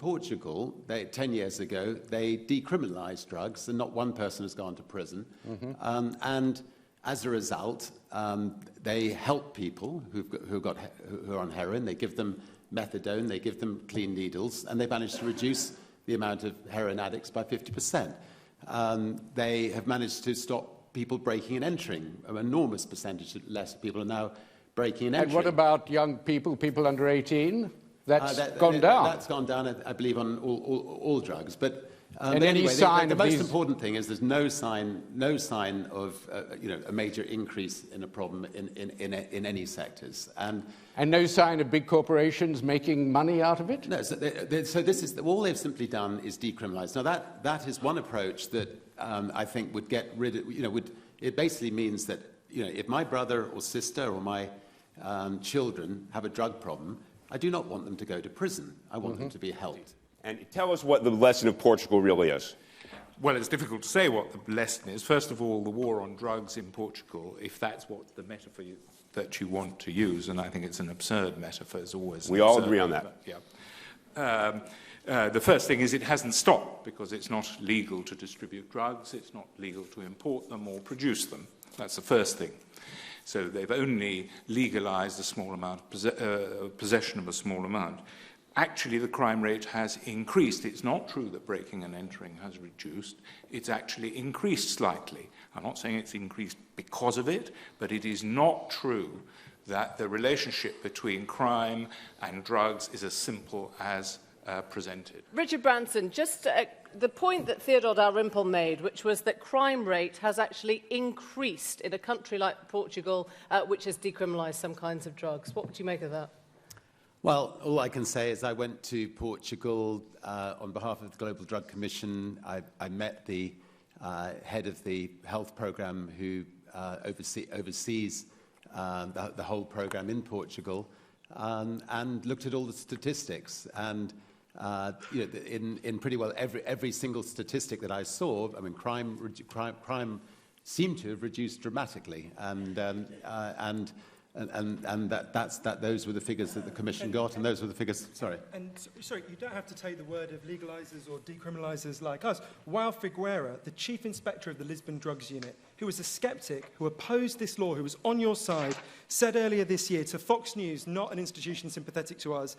Portugal, 10 years ago, they decriminalised drugs, and not one person has gone to prison. And as a result, they help people who are on heroin. They give them methadone, they give them clean needles, and they managed to reduce the amount of heroin addicts by 50%. They have managed to stop people breaking and entering. An enormous percentage of less people are now breaking and entering. And what about young people, people under 18? That's gone down. That's gone down, I believe, on all drugs. But and anyway, any the most important thing is there's no sign of a major increase in a problem in any sectors. And no sign of big corporations making money out of it? No. So this is all they've simply done is decriminalise. Now that is one approach that I think would get rid of. It basically means that if my brother or sister or my children have a drug problem, I do not want them to go to prison. I want them to be helped. And tell us what the lesson of Portugal really is. Well, it's difficult to say what the lesson is. First of all, the war on drugs in Portugal, if that's what the metaphor that you want to use, and I think it's an absurd metaphor, as always. We all agree on that. Yeah. The first thing is it hasn't stopped because it's not legal to distribute drugs, it's not legal to import them or produce them. That's the first thing. So they've only legalised a small amount of possession of a small amount. Actually, the crime rate has increased. It's not true that breaking and entering has reduced. It's actually increased slightly. I'm not saying it's increased because of it, but it is not true that the relationship between crime and drugs is as simple as presented. Richard Branson, just the point that Theodore Dalrymple made, which was that crime rate has actually increased in a country like Portugal, which has decriminalised some kinds of drugs. What would you make of that? Well, all I can say is I went to Portugal on behalf of the Global Drug Commission. I met the head of the health programme who oversees the whole programme in Portugal and looked at all the statistics. And in pretty well every single statistic that I saw, I mean, crime seemed to have reduced dramatically, and those were the figures that the Commission got, and those were the figures. Sorry. And sorry, you don't have to take the word of legalisers or decriminalisers like us. João Figueira, the chief inspector of the Lisbon Drugs Unit, who was a sceptic, who opposed this law, who was on your side, said earlier this year to Fox News, not an institution sympathetic to us,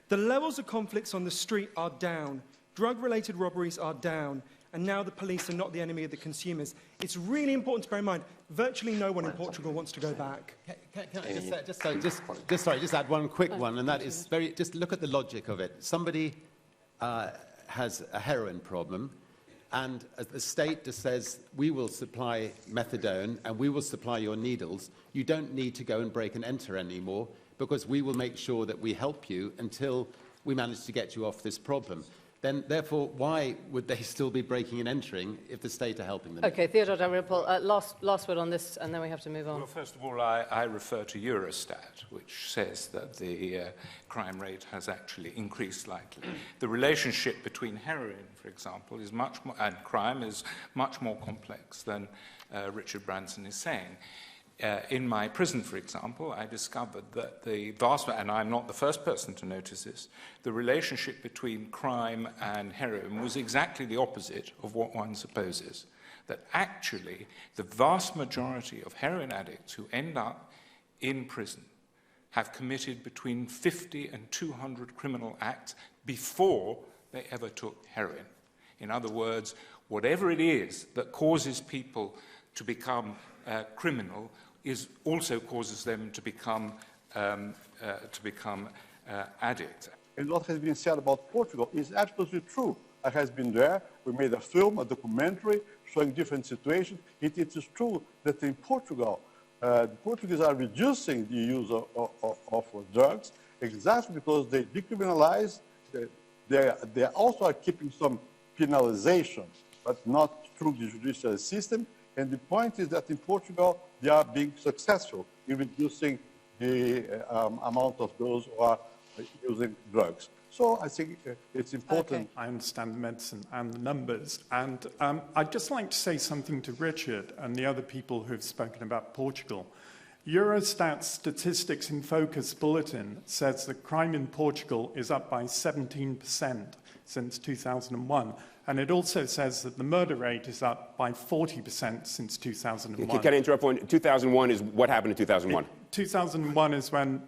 the levels of conflicts on the street are down, drug-related robberies are down, and now the police are not the enemy of the consumers. It's really important to bear in mind, virtually no one in Portugal wants to go back. Can I just add one quick one, and that is just look at the logic of it. Somebody has a heroin problem, and the state just says, we will supply methadone and we will supply your needles. You don't need to go and break and enter anymore, because we will make sure that we help you until we manage to get you off this problem. Then, therefore, why would they still be breaking and entering if the state are helping them? OK, Theodore Dalrymple, last word on this, and then we have to move on. Well, first of all, I refer to Eurostat, which says that the crime rate has actually increased slightly. The relationship between heroin, for example, is much more, and crime is much more complex than Richard Branson is saying. In my prison, for example, I discovered that the vast, and I'm not the first person to notice this, the relationship between crime and heroin was exactly the opposite of what one supposes. That actually the vast majority of heroin addicts who end up in prison have committed between 50 and 200 criminal acts before they ever took heroin. In other words, whatever it is that causes people to become criminal also causes them to become addicts. And what has been said about Portugal is absolutely true. I have been there. We made a film, a documentary, showing different situations. It is true that in Portugal, the Portuguese are reducing the use of drugs exactly because they decriminalize. They also are keeping some penalization, but not through the judicial system. And the point is that in Portugal, they are being successful in reducing the amount of those who are using drugs. So I think it's important. I understand the medicine and the numbers. And I'd just like to say something to Richard and the other people who have spoken about Portugal. Eurostat's Statistics in Focus Bulletin says that crime in Portugal is up by 17% since 2001. And it also says that the murder rate is up by 40% since 2001. Can I interrupt one? 2001 is what happened in 2001? 2001 is when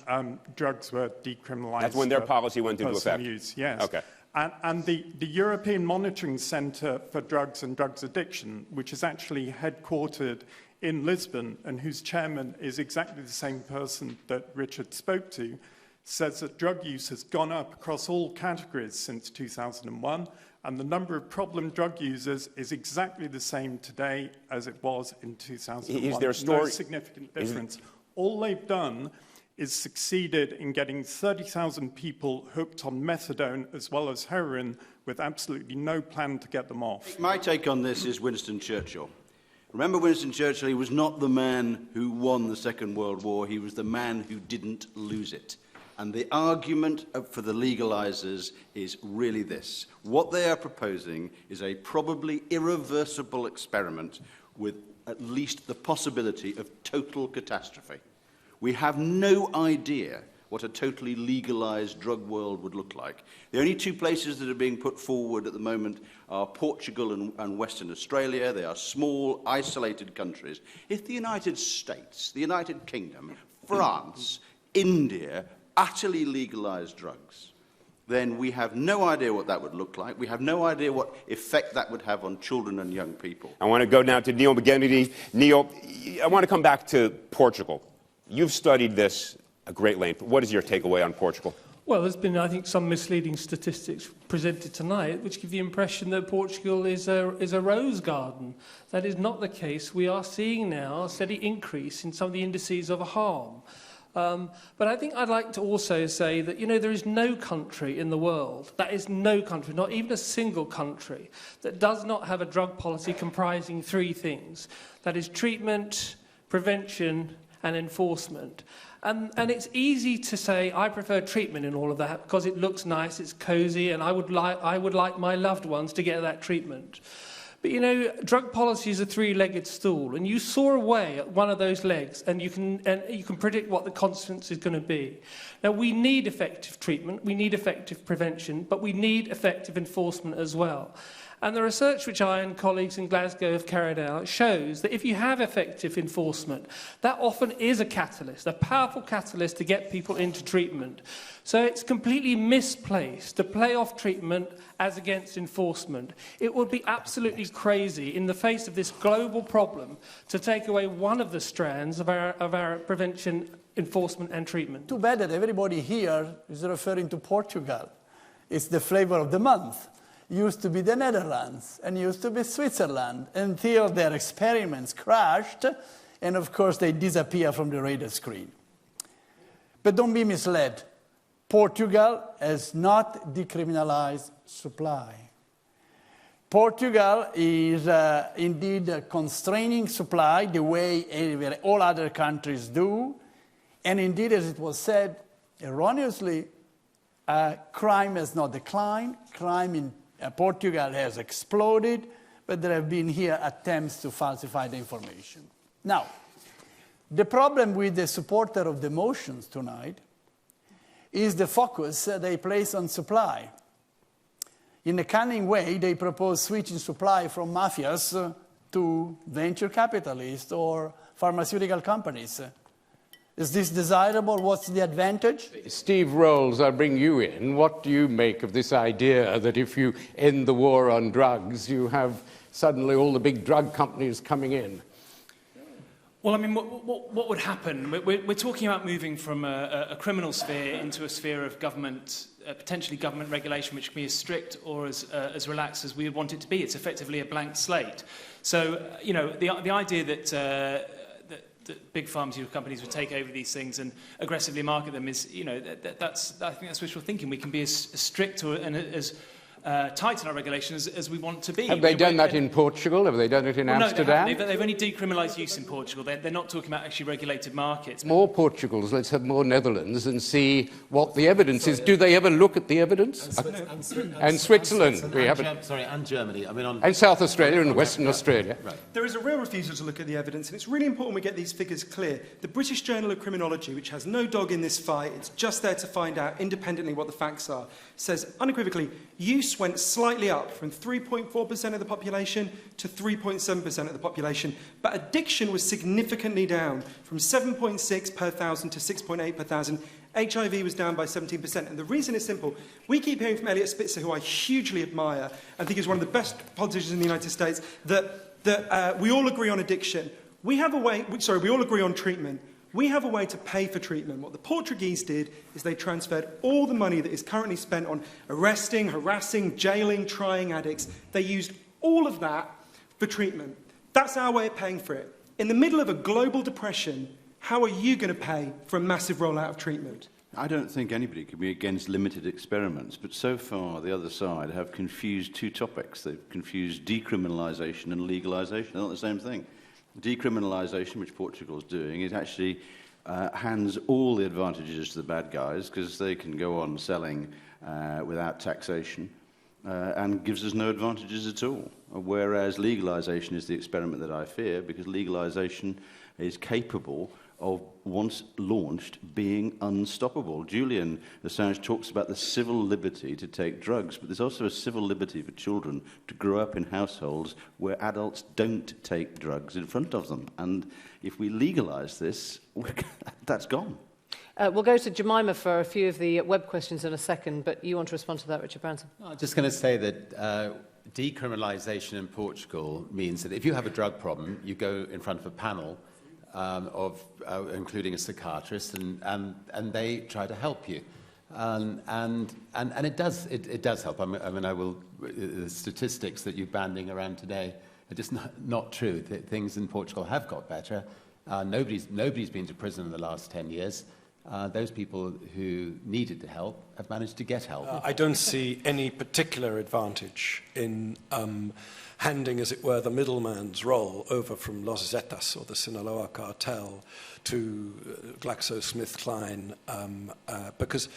drugs were decriminalised. That's when their policy went into effect. Use, yes. Okay. And the European Monitoring Centre for Drugs and Drugs Addiction, which is actually headquartered in Lisbon and whose chairman is exactly the same person that Richard spoke to, says that drug use has gone up across all categories since 2001, and the number of problem drug users is exactly the same today as it was in 2001. Is there a story? No significant difference. All they've done is succeeded in getting 30,000 people hooked on methadone as well as heroin with absolutely no plan to get them off. My take on this is Winston Churchill. Remember Winston Churchill, he was not the man who won the Second World War, he was the man who didn't lose it. And the argument for the legalisers is really this. What they are proposing is a probably irreversible experiment with at least the possibility of total catastrophe. We have no idea what a totally legalised drug world would look like. The only two places that are being put forward at the moment are Portugal and Western Australia. They are small, isolated countries. If the United States, the United Kingdom, France, India utterly legalised drugs, then we have no idea what that would look like. We have no idea what effect that would have on children and young people. I want to go now to Neil McKeganey. Neil, I want to come back to Portugal. You've studied this at great length. What is your takeaway on Portugal? Well, there's been, I think, some misleading statistics presented tonight which give the impression that Portugal is a rose garden. That is not the case. We are seeing now a steady increase in some of the indices of harm. But I think I'd like to also say that, you know, there is no country in the world, that is no country, not even a single country, that does not have a drug policy comprising three things. That is treatment, prevention, and enforcement. And it's easy to say, I prefer treatment in all of that because it looks nice, it's cosy, and I would like my loved ones to get that treatment. But, you know, drug policy is a three-legged stool, and you saw away at one of those legs, and you can predict what the consequence is going to be. Now, we need effective treatment, we need effective prevention, but we need effective enforcement as well. And the research which I and colleagues in Glasgow have carried out shows that if you have effective enforcement, that often is a catalyst, a powerful catalyst to get people into treatment. So it's completely misplaced to play off treatment as against enforcement. It would be absolutely crazy in the face of this global problem to take away one of the strands of our prevention, enforcement and treatment. Too bad that everybody here is referring to Portugal. It's the flavour of the month. Used to be the Netherlands and used to be Switzerland until their experiments crashed and of course they disappear from the radar screen. But don't be misled. Portugal has not decriminalised supply. Portugal is indeed constraining supply the way all other countries do. And indeed, as it was said erroneously, crime has not declined. Crime in Portugal has exploded, but there have been here attempts to falsify the information. Now, the problem with the supporter of the motions tonight is the focus they place on supply. In a cunning way, they propose switching supply from mafias to venture capitalists or pharmaceutical companies. Is this desirable? What's the advantage? Steve Rolls, I'll bring you in. What do you make of this idea that if you end the war on drugs, you have suddenly all the big drug companies coming in? Well, I mean, what would happen? We're talking about moving from a criminal sphere into a sphere of government, potentially government regulation, which can be as strict or as relaxed as we would want it to be. It's effectively a blank slate. So, you know, the idea that big pharmaceutical companies would take over these things and aggressively market them is, you know, I think that's wishful thinking. We can be as strict and as tight in our regulations as we want to be. Have they done that in Portugal? Have they done it in Amsterdam? No, they've only decriminalised use in Portugal. They're not talking about actually regulated markets. More Portugals, let's have more Netherlands and see what the evidence is. Do they ever look at the evidence? And Switzerland. And Germany. I mean, and South Australia and Western Australia. Right. There is a real refusal to look at the evidence, and it's really important we get these figures clear. The British Journal of Criminology, which has no dog in this fight, it's just there to find out independently what the facts are, says unequivocally, use use went slightly up from 3.4% of the population to 3.7% of the population, but addiction was significantly down from 7.6 per thousand to 6.8 per thousand. HIV was down by 17%. And the reason is simple. We keep hearing from Elliot Spitzer, who I hugely admire and think is one of the best politicians in the United States, that we all agree on addiction. We all agree on treatment. We have a way to pay for treatment. What the Portuguese did is they transferred all the money that is currently spent on arresting, harassing, jailing, trying addicts. They used all of that for treatment. That's our way of paying for it. In the middle of a global depression, how are you going to pay for a massive rollout of treatment? I don't think anybody could be against limited experiments, but so far the other side have confused two topics. They've confused decriminalisation and legalisation. They're not the same thing. Decriminalisation, which Portugal is doing, it actually hands all the advantages to the bad guys because they can go on selling without taxation and gives us no advantages at all. Whereas legalisation is the experiment that I fear because legalisation is capable of, once launched, being unstoppable. Julian Assange talks about the civil liberty to take drugs, but there's also a civil liberty for children to grow up in households where adults don't take drugs in front of them. And if we legalise this, that's gone. We'll go to Jemima for a few of the web questions in a second, but you want to respond to that, Richard Branson? I'm just going to say that decriminalisation in Portugal means that if you have a drug problem, you go in front of a panel including a psychiatrist, and they try to help you, and it does help. I mean, the statistics that you're banding around today are just not true. Things in Portugal have got better. Nobody's been to prison in the last 10 years. Those people who needed the help have managed to get help. I don't see any particular advantage in handing, as it were, the middleman's role over from Los Zetas or the Sinaloa cartel to GlaxoSmithKline, because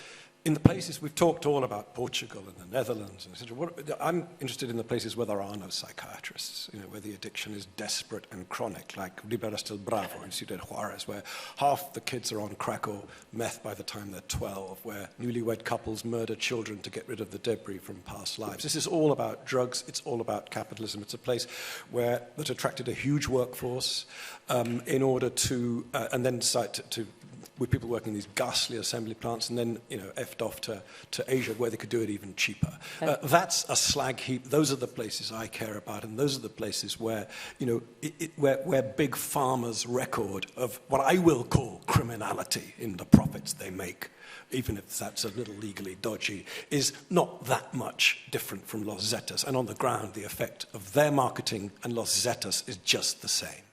in the places we've talked all about Portugal and the Netherlands, etc. I'm interested in the places where there are no psychiatrists, where the addiction is desperate and chronic, like Ribera del Bravo in Ciudad Juarez, where half the kids are on crack or meth by the time they're 12, where newlywed couples murder children to get rid of the debris from past lives. This is all about drugs. It's all about capitalism. It's a place that attracted a huge workforce in order to, and then decide with people working in these ghastly assembly plants and then, effed off to Asia where they could do it even cheaper. That's a slag heap. Those are the places I care about, and those are the places where, where Big Pharma's record of what I will call criminality in the profits they make, even if that's a little legally dodgy, is not that much different from Los Zetas. And on the ground, the effect of their marketing and Los Zetas is just the same.